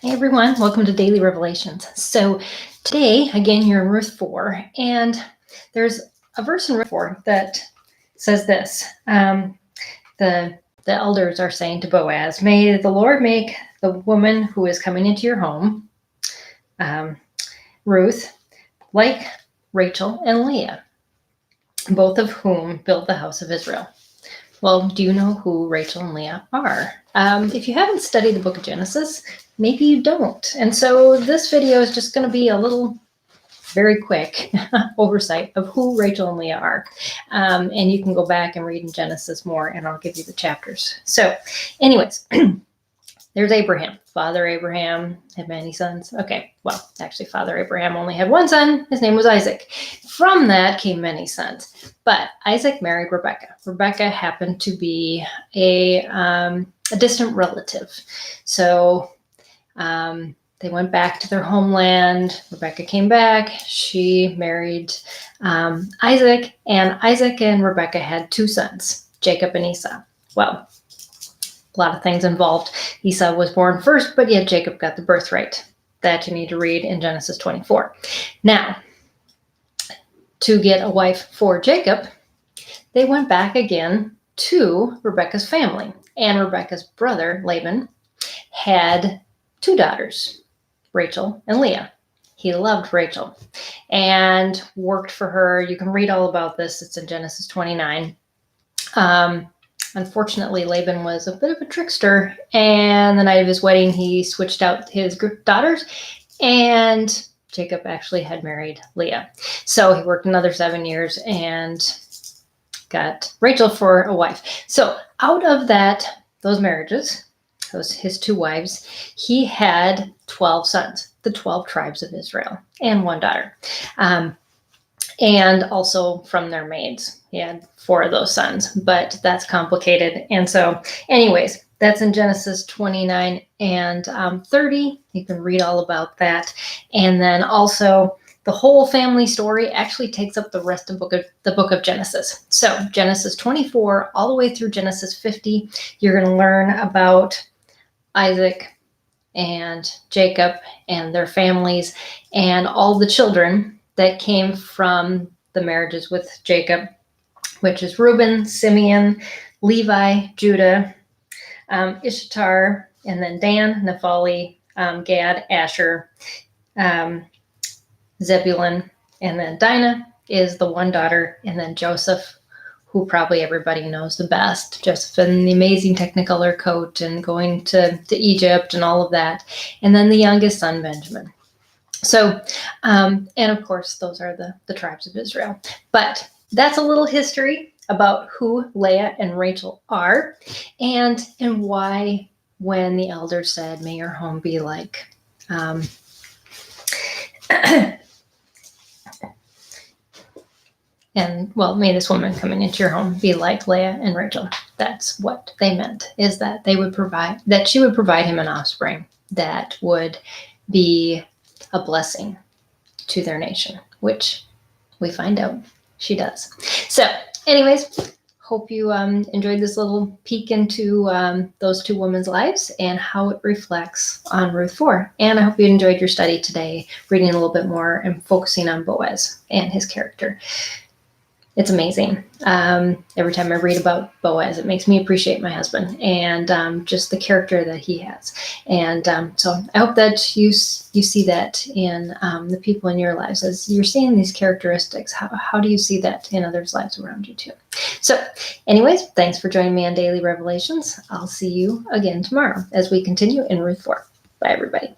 Hey everyone, welcome to Daily Revelations. So today, again, you're in Ruth 4, and there's a verse in Ruth 4 that says this. The elders are saying to Boaz, "May the Lord make the woman who is coming into your home, Ruth, like Rachel and Leah, both of whom built the house of Israel." Well, do you know who Rachel and Leah are? If you haven't studied the book of Genesis, maybe you don't. And so this video is just going to be a little, very quick oversight of who Rachel and Leah are. And you can go back and read in Genesis more, and I'll give you the chapters. So anyways, there's Abraham. Father Abraham had many sons. Okay, well, actually, Father Abraham only had one son. His name was Isaac. From that came many sons. But Isaac married Rebekah. Rebekah happened to be a distant relative. So they went back to their homeland. Rebekah came back. She married Isaac, and Isaac and Rebekah had two sons, Jacob and Esau. Well, a lot of things involved. Esau was born first, but yet Jacob got the birthright. That you need to read in Genesis 24. Now, to get a wife for Jacob, they went back again to Rebekah's family. And Rebekah's brother, Laban, had two daughters, Rachel and Leah. He loved Rachel and worked for her. You can read all about this. It's in Genesis 29. Unfortunately, Laban was a bit of a trickster, and the night of his wedding, he switched out his daughters, and Jacob actually had married Leah. So he worked another 7 years and got Rachel for a wife. So out of those marriages, his two wives, he had 12 sons, the 12 tribes of Israel, and one daughter. And also from their maids. He had 4 of those sons, but that's complicated. And so anyways, that's in Genesis 29 and 30. You can read all about that. And then also the whole family story actually takes up the rest of the book of Genesis. So Genesis 24 all the way through Genesis 50, you're going to learn about Isaac and Jacob and their families and all the children that came from the marriages with Jacob, which is Reuben, Simeon, Levi, Judah, Issachar, and then Dan, Naphtali, Gad, Asher, Zebulun, and then Dinah is the one daughter, and then Joseph, who probably everybody knows the best. Joseph in the amazing Technicolor coat and going to Egypt and all of that. And then the youngest son, Benjamin. So, and of course, those are the tribes of Israel. But that's a little history about who Leah and Rachel are, and why when the elders said, "May your home be like," and well, may this woman coming into your home be like Leah and Rachel. That's what they meant, is that she would provide him an offspring that would be a blessing to their nation, which we find out she does. So anyways, hope you enjoyed this little peek into those two women's lives and how it reflects on Ruth 4. And I hope you enjoyed your study today, reading a little bit more and focusing on Boaz and his character. It's amazing. Every time I read about Boaz, it makes me appreciate my husband and just the character that he has. And so I hope that you see that in the people in your lives. As you're seeing these characteristics, how do you see that in others' lives around you too? So anyways, thanks for joining me on Daily Revelations. I'll see you again tomorrow as we continue in Ruth 4. Bye, everybody.